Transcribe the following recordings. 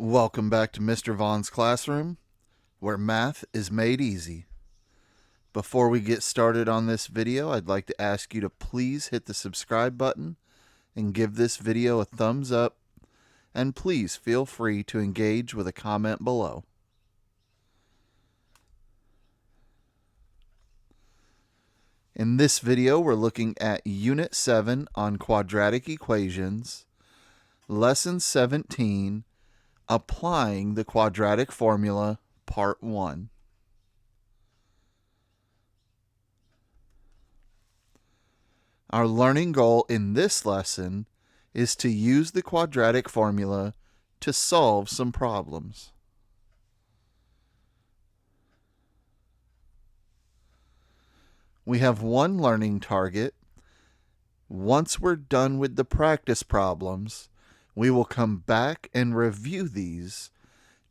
Welcome back to Mr. Vaughn's classroom, where math is made easy. Before we get started on this video, I'd like to ask you to please hit the subscribe button and give this video a thumbs up, and please feel free to engage with a comment below. In this video, we're looking at Unit 7 on quadratic equations, Lesson 17, Applying the Quadratic Formula, Part 1. Our learning goal in this lesson is to use the quadratic formula to solve some problems. We have one learning target. Once we're done with the practice problems, we will come back and review these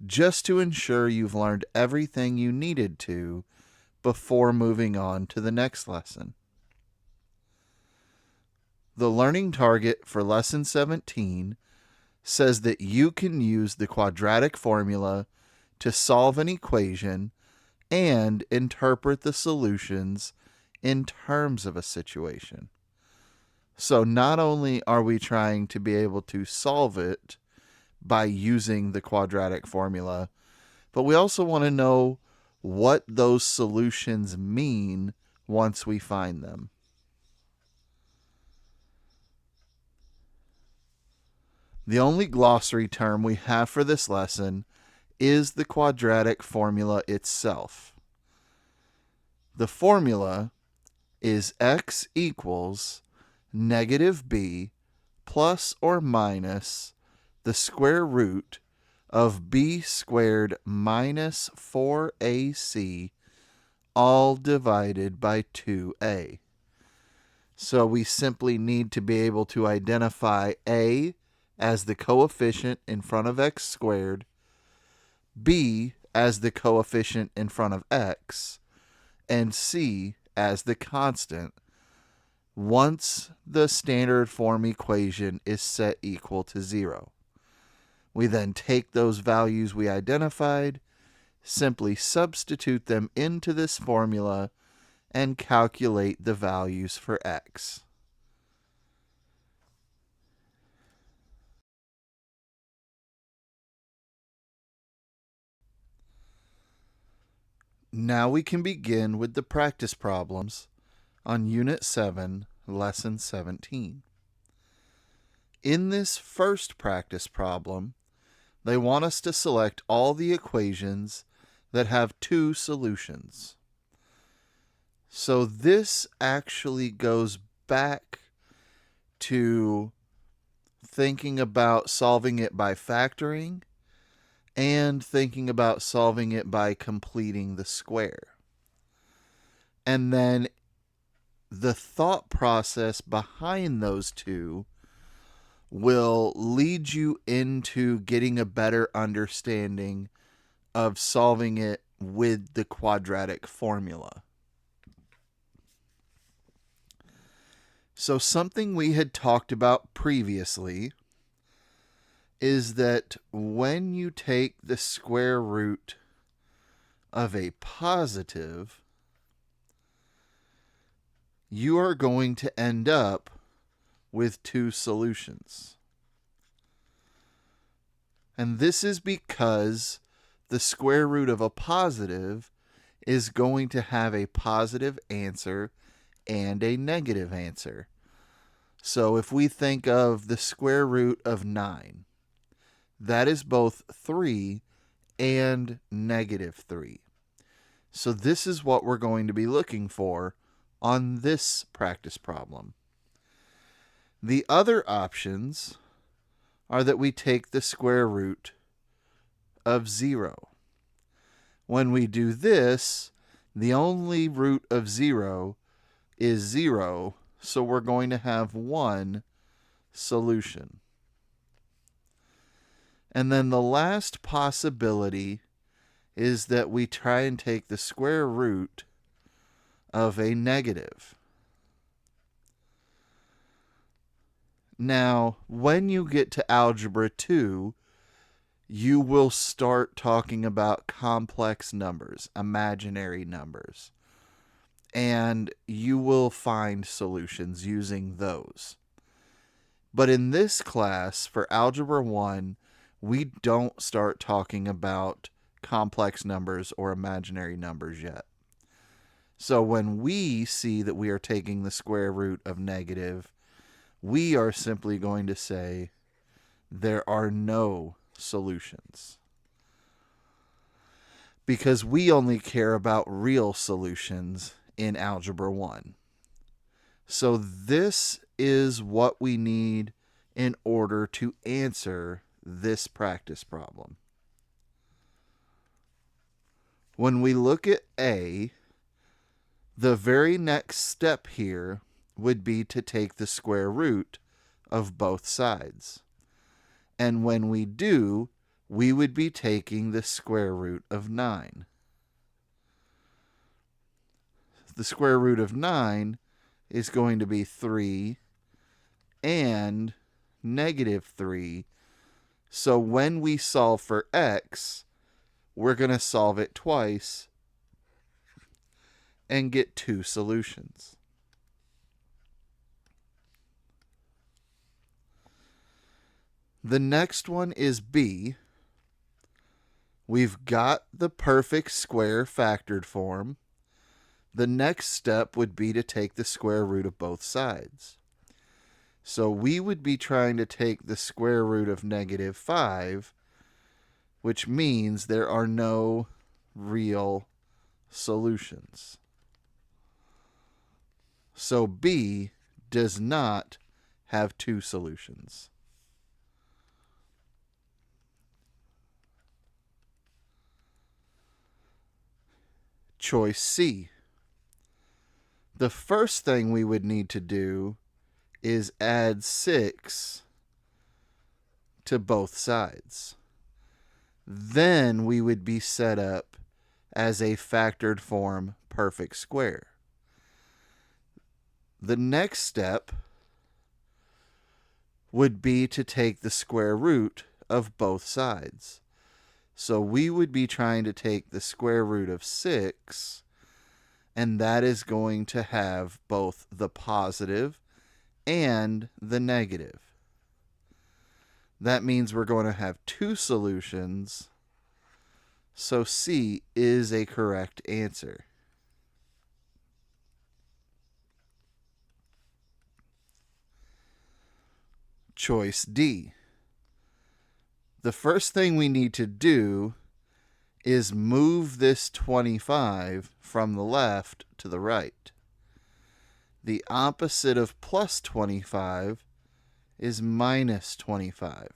just to ensure you've learned everything you needed to before moving on to the next lesson. The learning target for Lesson 17 says that you can use the quadratic formula to solve an equation and interpret the solutions in terms of a situation. So not only are we trying to be able to solve it by using the quadratic formula, but we also want to know what those solutions mean once we find them. The only glossary term we have for this lesson is the quadratic formula itself. The formula is x equals negative b plus or minus the square root of b squared minus 4ac all divided by 2a. So we simply need to be able to identify a as the coefficient in front of x squared, b as the coefficient in front of x, and c as the constant once the standard form equation is set equal to 0. We then take those values we identified, simply substitute them into this formula, and calculate the values for x. Now we can begin with the practice problems on Unit 7, Lesson 17. In this first practice problem, they want us to select all the equations that have two solutions. So this actually goes back to thinking about solving it by factoring and thinking about solving it by completing the square. And then the thought process behind those two will lead you into getting a better understanding of solving it with the quadratic formula. So something we had talked about previously is that when you take the square root of a positive, you are going to end up with two solutions. And this is because the square root of a positive is going to have a positive answer and a negative answer. So if we think of the square root of 9, that is both 3 and negative 3. So this is what we're going to be looking for on this practice problem. The other options are that we take the square root of 0. When we do this, the only root of 0 is 0, so we're going to have one solution. And then the last possibility is that we try and take the square root of a negative. Now, when you get to Algebra 2, you will start talking about complex numbers, imaginary numbers, and you will find solutions using those. But in this class, for Algebra 1, we don't start talking about complex numbers or imaginary numbers yet. So when we see that we are taking the square root of negative, we are simply going to say there are no solutions. Because we only care about real solutions in Algebra 1. So this is what we need in order to answer this practice problem. When we look at A, the very next step here would be to take the square root of both sides. And when we do, we would be taking the square root of 9. The square root of 9 is going to be 3 and negative 3. So when we solve for x, we're going to solve it twice and get two solutions. The next one is B. We've got the perfect square factored form. The next step would be to take the square root of both sides. So we would be trying to take the square root of negative 5, which means there are no real solutions. So B does not have two solutions. Choice C. The first thing we would need to do is add 6 to both sides. Then we would be set up as a factored form perfect square. The next step would be to take the square root of both sides. So we would be trying to take the square root of 6, and that is going to have both the positive and the negative. That means we're going to have two solutions, so C is a correct answer. Choice D. The first thing we need to do is move this 25 from the left to the right. The opposite of plus 25 is minus 25.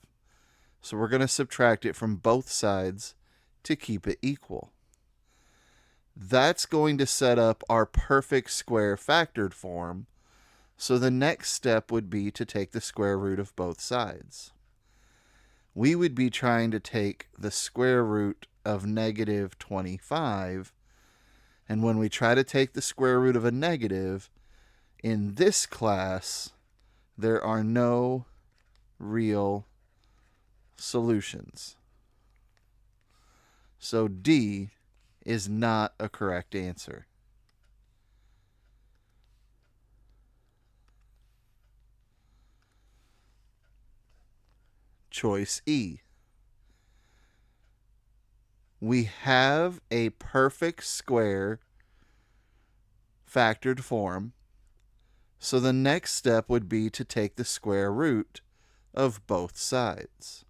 So we're going to subtract it from both sides to keep it equal. That's going to set up our perfect square factored form. So the next step would be to take the square root of both sides. We would be trying to take the square root of negative 25. And when we try to take the square root of a negative, in this class, there are no real solutions. So D is not a correct answer. Choice E. We have a perfect square factored form, so the next step would be to take the square root of both sides.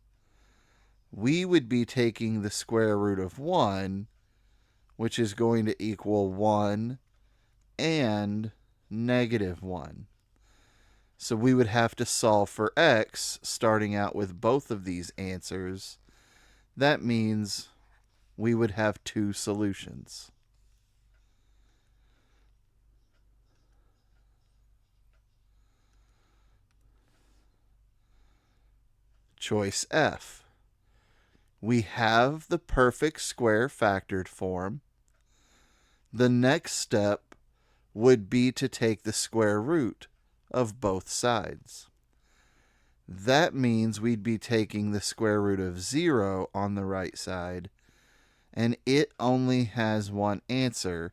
We would be taking the square root of 1, which is going to equal 1 and negative 1. So we would have to solve for x, starting out with both of these answers. That means we would have two solutions. Choice F. We have the perfect square factored form. The next step would be to take the square root of both sides. That means we'd be taking the square root of 0 on the right side, and it only has one answer,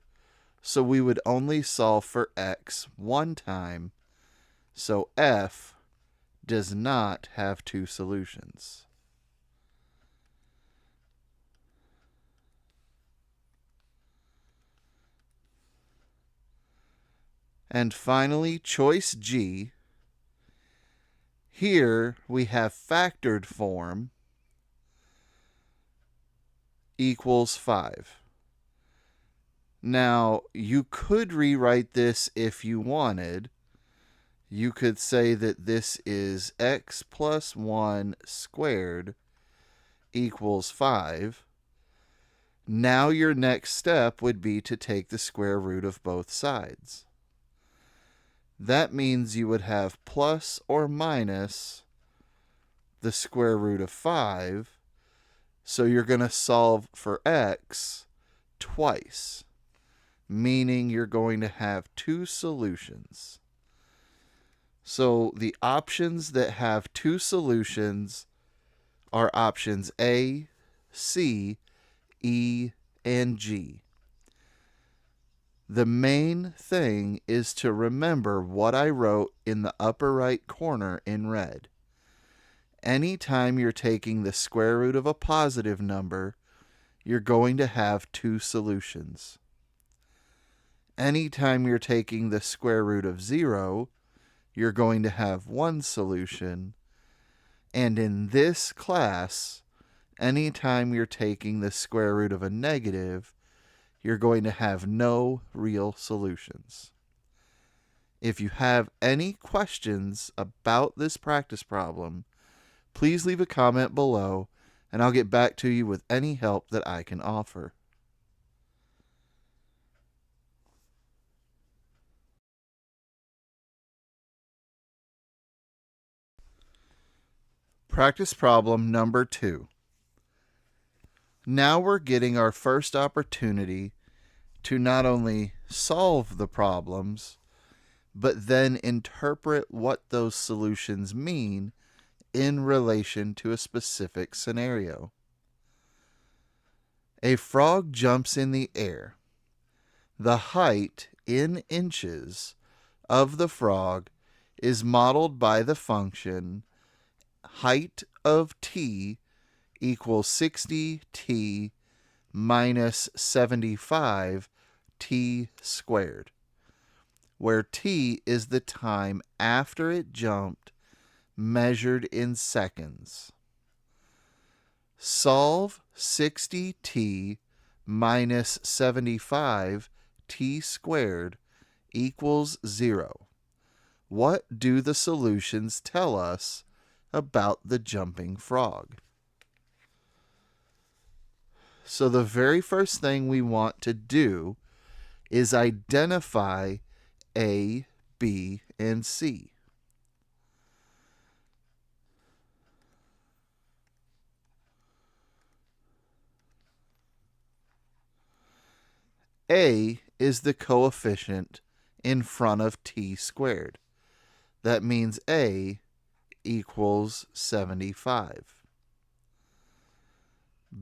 so we would only solve for x one time, so f does not have two solutions. And finally, choice G. Here we have factored form equals 5. Now, you could rewrite this if you wanted. You could say that this is x plus 1 squared equals 5. Now your next step would be to take the square root of both sides. That means you would have plus or minus the square root of 5. So you're going to solve for x twice, meaning you're going to have two solutions. So the options that have two solutions are options A, C, E, and G. The main thing is to remember what I wrote in the upper right corner in red. Anytime you're taking the square root of a positive number, you're going to have two solutions. Anytime you're taking the square root of 0, you're going to have one solution. And in this class, anytime you're taking the square root of a negative, you're going to have no real solutions. If you have any questions about this practice problem, please leave a comment below, and I'll get back to you with any help that I can offer. Practice problem number 2. Now we're getting our first opportunity to not only solve the problems, but then interpret what those solutions mean in relation to a specific scenario. A frog jumps in the air. The height in inches of the frog is modeled by the function height of t equals 60t minus 75t squared, where t is the time after it jumped measured in seconds. Solve 60t minus 75t squared equals 0. What do the solutions tell us about the jumping frog? So the very first thing we want to do is identify A, B, and C. A is the coefficient in front of t squared. That means A equals 75.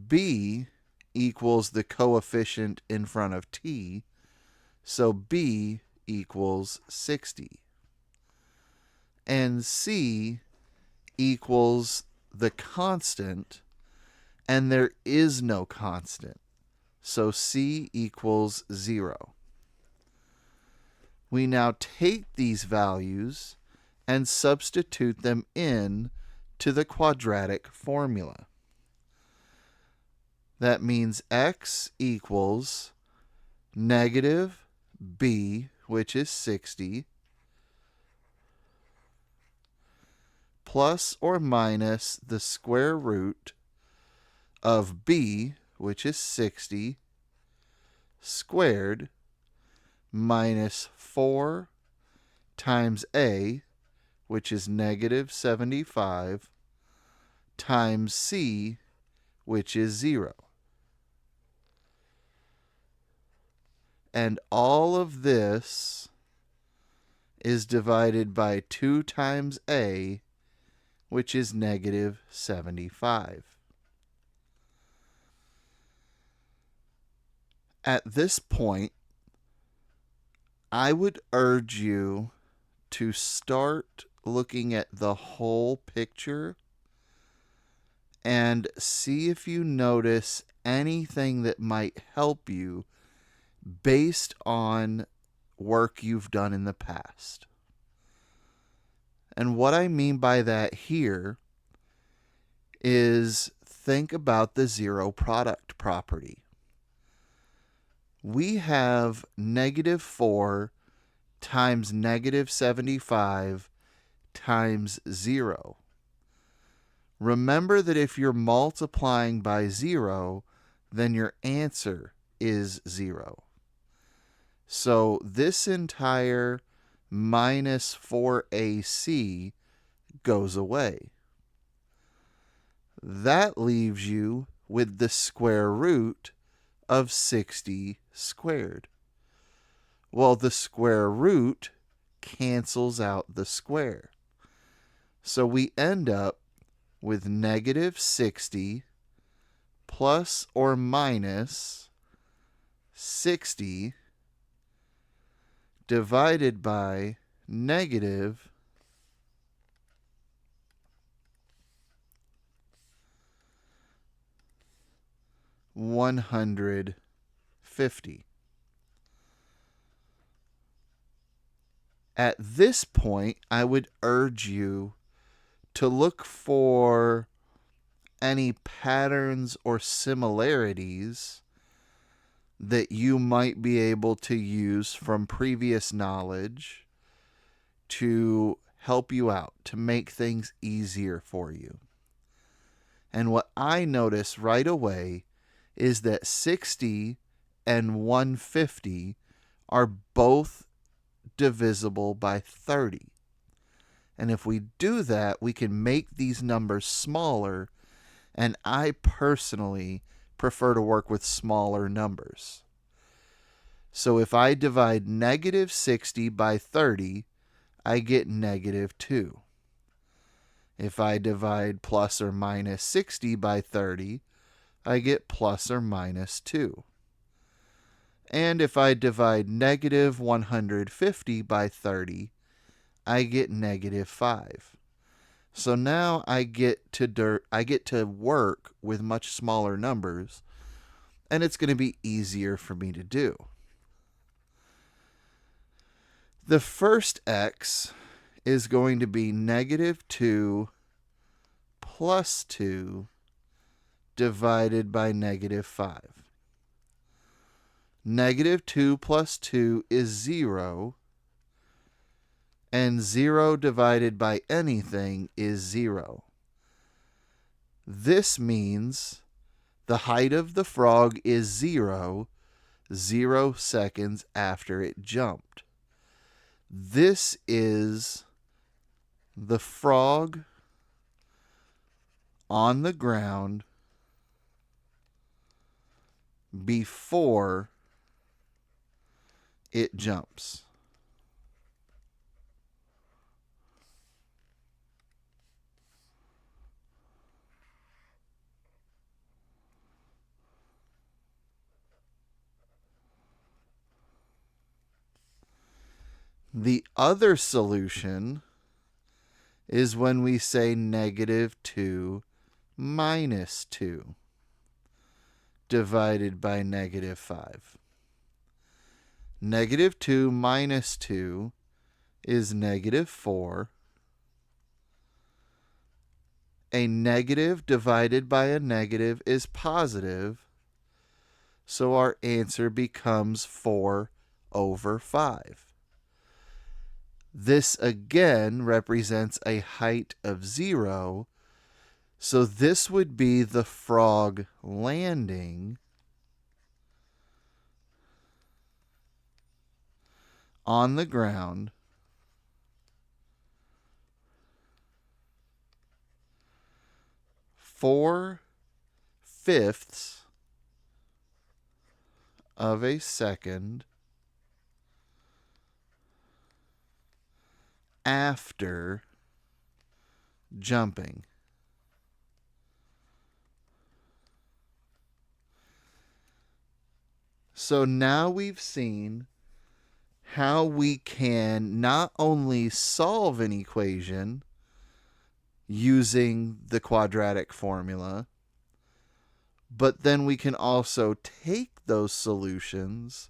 B equals the coefficient in front of t, so B equals 60. And C equals the constant, and there is no constant, so C equals 0. We now take these values and substitute them in to the quadratic formula. That means x equals negative b, which is 60, plus or minus the square root of b, which is 60, squared, minus 4 times a, which is negative 75, times c, which is 0. And all of this is divided by 2 times a, which is negative 75. At this point, I would urge you to start looking at the whole picture and see if you notice anything that might help you based on work you've done in the past. And what I mean by that here is think about the zero product property. We have negative 4 times negative 75 times 0. Remember that if you're multiplying by 0, then your answer is 0. So this entire minus 4ac goes away. That leaves you with the square root of 60 squared. Well, the square root cancels out the square. So we end up with negative 60 plus or minus 60 divided by negative 150. At this point, I would urge you to look for any patterns or similarities that you might be able to use from previous knowledge to help you out, to make things easier for you. And what I notice right away is that 60 and 150 are both divisible by 30. And if we do that, we can make these numbers smaller, and I personally prefer to work with smaller numbers. So if I divide negative 60 by 30, I get negative 2. If I divide plus or minus 60 by 30, I get plus or minus 2. And if I divide negative 150 by 30, I get negative 5. So now I get to work with much smaller numbers, and it's going to be easier for me to do. The first x is going to be negative 2 plus 2 divided by negative 5. Negative 2 plus 2 is 0, and 0 divided by anything is 0. This means the height of the frog is 0 seconds after it jumped. This is the frog on the ground before it jumps. The other solution is when we say negative 2 minus 2 divided by negative 5. Negative 2 minus 2 is negative 4. A negative divided by a negative is positive, so our answer becomes 4 over 5. This again represents a height of 0, so this would be the frog landing on the ground four-fifths of a second after jumping. So now we've seen how we can not only solve an equation using the quadratic formula, but then we can also take those solutions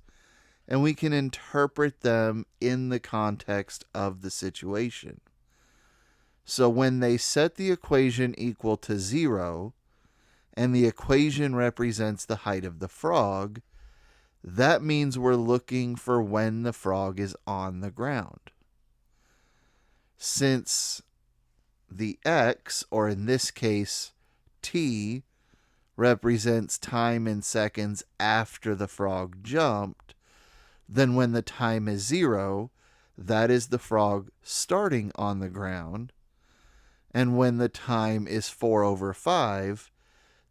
and we can interpret them in the context of the situation. So when they set the equation equal to 0 and the equation represents the height of the frog, that means we're looking for when the frog is on the ground. Since the x, or in this case t, represents time in seconds after the frog jumped, then when the time is 0, that is the frog starting on the ground. And when the time is 4/5,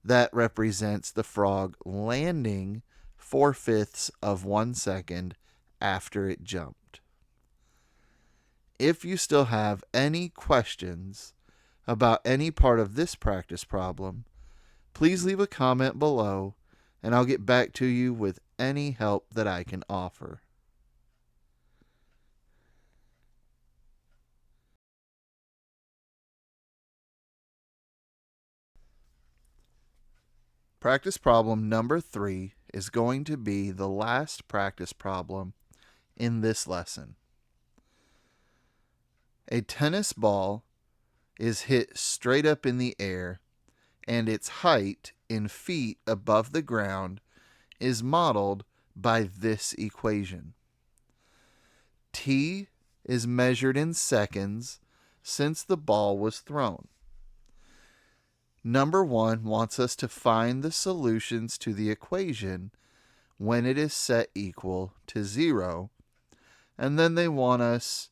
that represents the frog landing 4/5 of 1 second after it jumped. If you still have any questions about any part of this practice problem, please leave a comment below and I'll get back to you with any help that I can offer. Practice problem number 3 is going to be the last practice problem in this lesson. A tennis ball is hit straight up in the air, and its height in feet above the ground is modeled by this equation. T is measured in seconds since the ball was thrown. Number 1 wants us to find the solutions to the equation when it is set equal to 0, and then they want us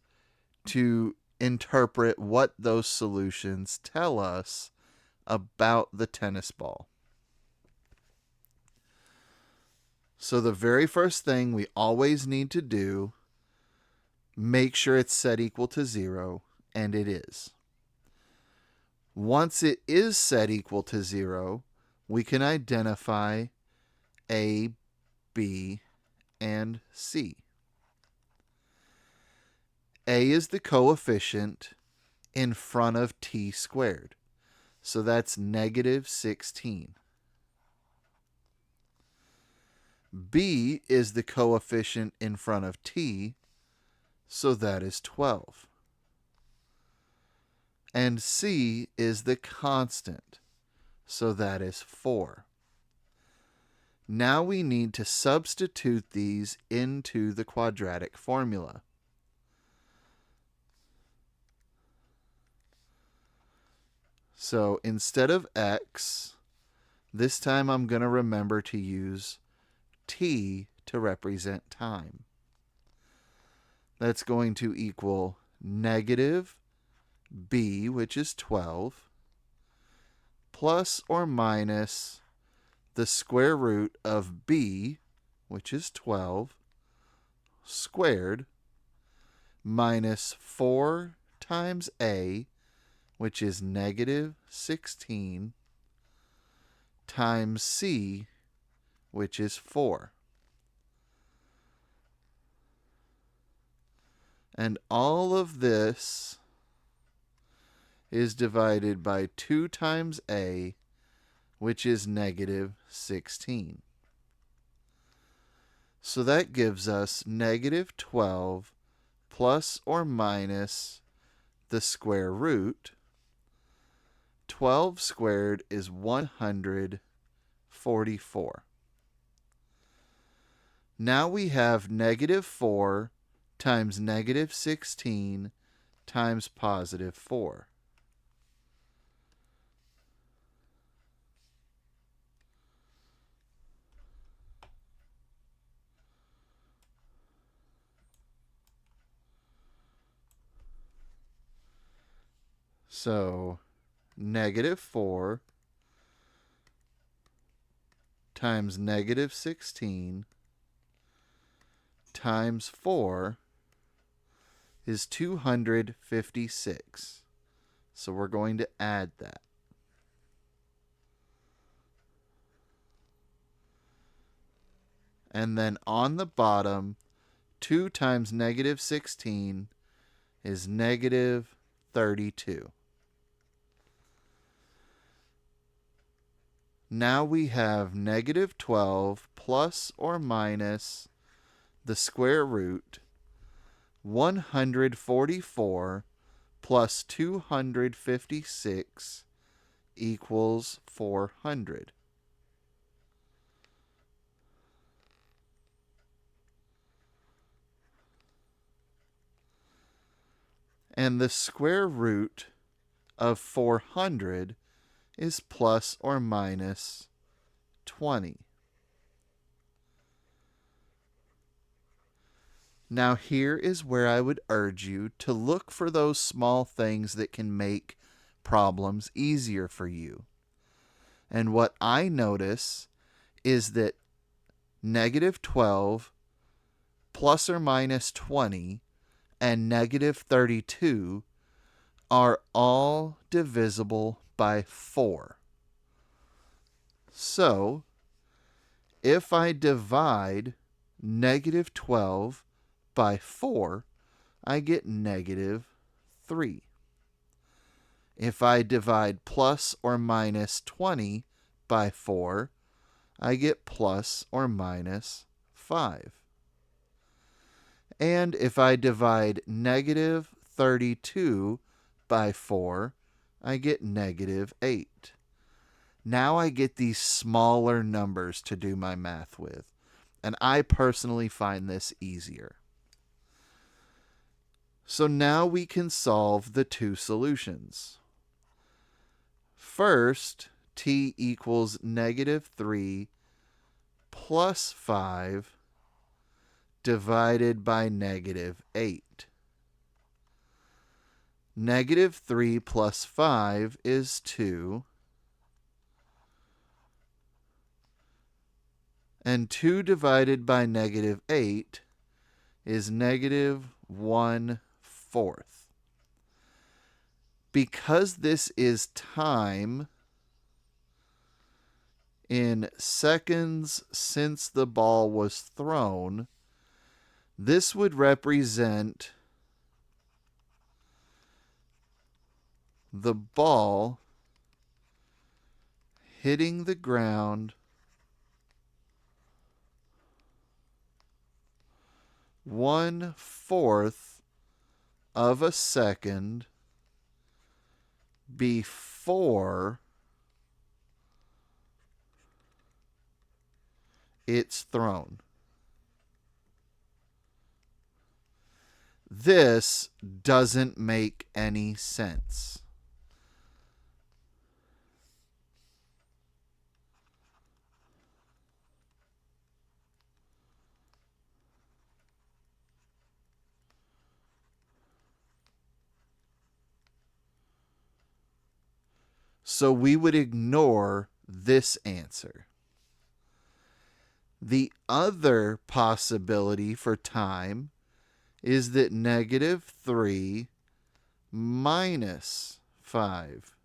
to interpret what those solutions tell us about the tennis ball. So the very first thing we always need to do, make sure it's set equal to 0, and it is. Once it is set equal to 0, we can identify A, B, and C. A is the coefficient in front of t squared, so that's -16. B is the coefficient in front of t, so that is 12. And C is the constant, so that is 4. Now we need to substitute these into the quadratic formula. So instead of x, this time I'm going to remember to use t to represent time. That's going to equal negative b, which is 12, plus or minus the square root of b, which is 12, squared, minus 4 times a, which is -16, times c, which is 4. And all of this is divided by 2 times a, which is -16. So that gives us -12 plus or minus the square root. 12 squared is 144. Now we have -4 times -16 times +4. So -4 times -16 times 4 is 256. So we're going to add that. And then on the bottom, 2 times negative 16 is negative 32. Now we have negative 12 plus or minus the square root 144 plus 256 equals 400. And the square root of 400 is plus or minus 20. Now here is where I would urge you to look for those small things that can make problems easier for you. And what I notice is that negative 12 plus or minus 20 and negative 32 are all divisible by 4. So, if I divide negative 12 by 4, I get negative 3. If I divide plus or minus 20 by 4, I get plus or minus 5. And if I divide negative 32 by 4, I get negative 8. Now I get these smaller numbers to do my math with, and I personally find this easier. So now we can solve the two solutions. First, t equals negative 3 plus 5 divided by negative 8. Negative 3 plus 5 is 2. And 2 divided by negative 8 is negative 1/4. Because this is time in seconds since the ball was thrown, this would represent the ball hitting the ground 1/4 of a second before it's thrown. This doesn't make any sense. So we would ignore this answer. The other possibility for time is that negative 3 minus 5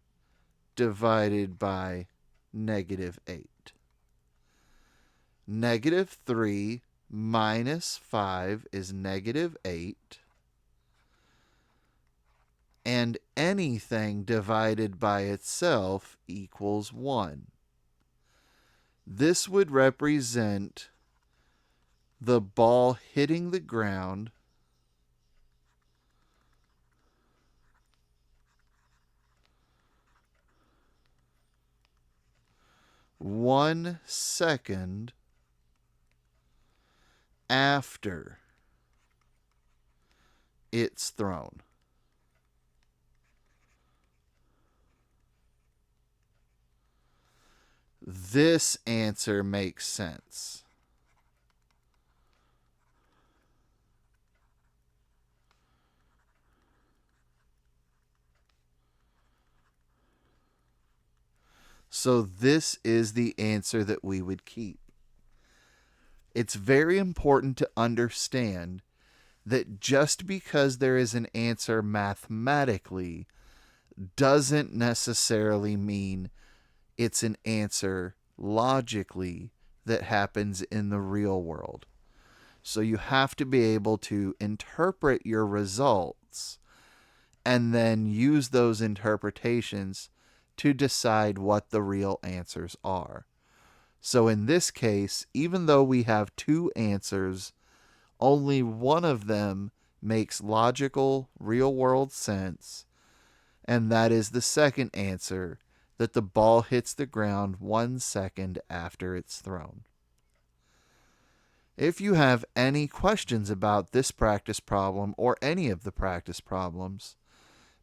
divided by negative 8. Negative 3 minus 5 is negative 8. And anything divided by itself equals 1. This would represent the ball hitting the ground 1 second after it's thrown. This answer makes sense. So this is the answer that we would keep. It's very important to understand that just because there is an answer mathematically doesn't necessarily mean it's an answer logically that happens in the real world. So you have to be able to interpret your results and then use those interpretations to decide what the real answers are. So in this case, even though we have two answers, only one of them makes logical, real-world sense, and that is the second answer, that the ball hits the ground 1 second after it's thrown. If you have any questions about this practice problem or any of the practice problems,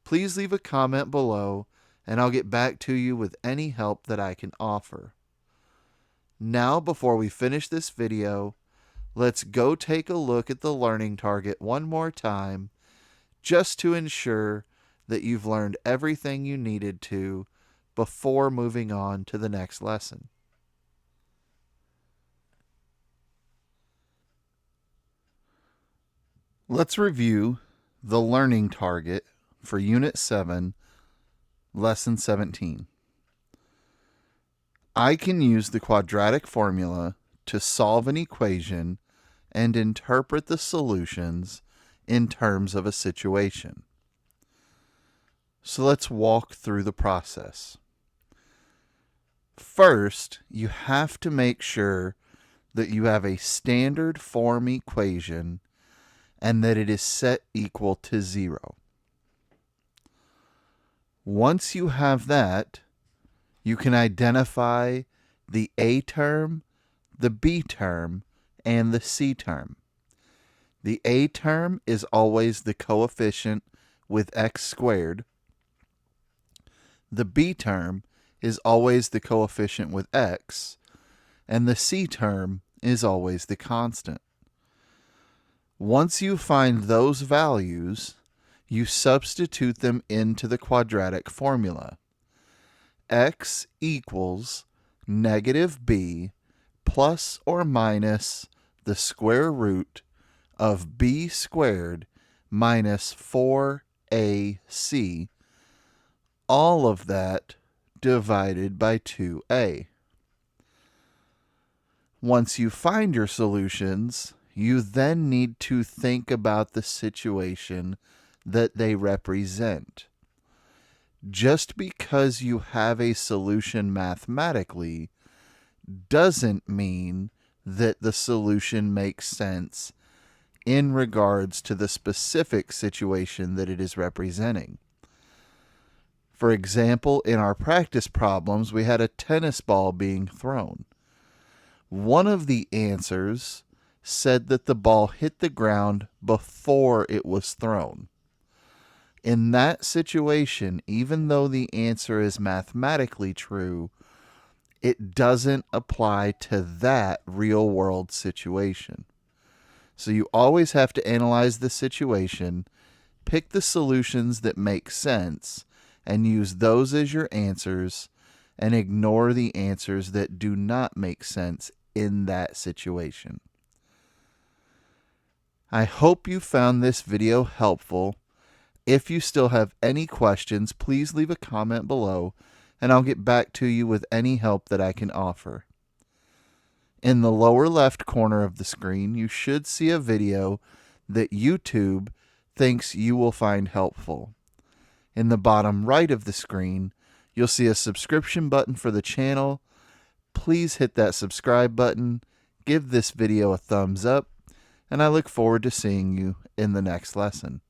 please leave a comment below and I'll get back to you with any help that I can offer. Now, before we finish this video, let's go take a look at the learning target one more time, just to ensure that you've learned everything you needed to before moving on to the next lesson. Let's review the learning target for Unit 7, Lesson 17. I can use the quadratic formula to solve an equation and interpret the solutions in terms of a situation. So let's walk through the process. First, you have to make sure that you have a standard form equation and that it is set equal to 0. Once you have that, you can identify the A term, the B term, and the C term. The A term is always the coefficient with x squared. The B term is always the coefficient with x, and the C term is always the constant. Once you find those values, you substitute them into the quadratic formula. X equals negative b plus or minus the square root of b squared minus 4ac, all of that divided by 2a. Once you find your solutions, you then need to think about the situation that they represent. Just because you have a solution mathematically doesn't mean that the solution makes sense in regards to the specific situation that it is representing. For example, in our practice problems, we had a tennis ball being thrown. One of the answers said that the ball hit the ground before it was thrown. In that situation, even though the answer is mathematically true, it doesn't apply to that real-world situation. So you always have to analyze the situation, pick the solutions that make sense, and use those as your answers, and ignore the answers that do not make sense in that situation. I hope you found this video helpful. If you still have any questions, please leave a comment below, and I'll get back to you with any help that I can offer. In the lower left corner of the screen, you should see a video that YouTube thinks you will find helpful. In the bottom right of the screen, you'll see a subscription button for the channel. Please hit that subscribe button, give this video a thumbs up, and I look forward to seeing you in the next lesson.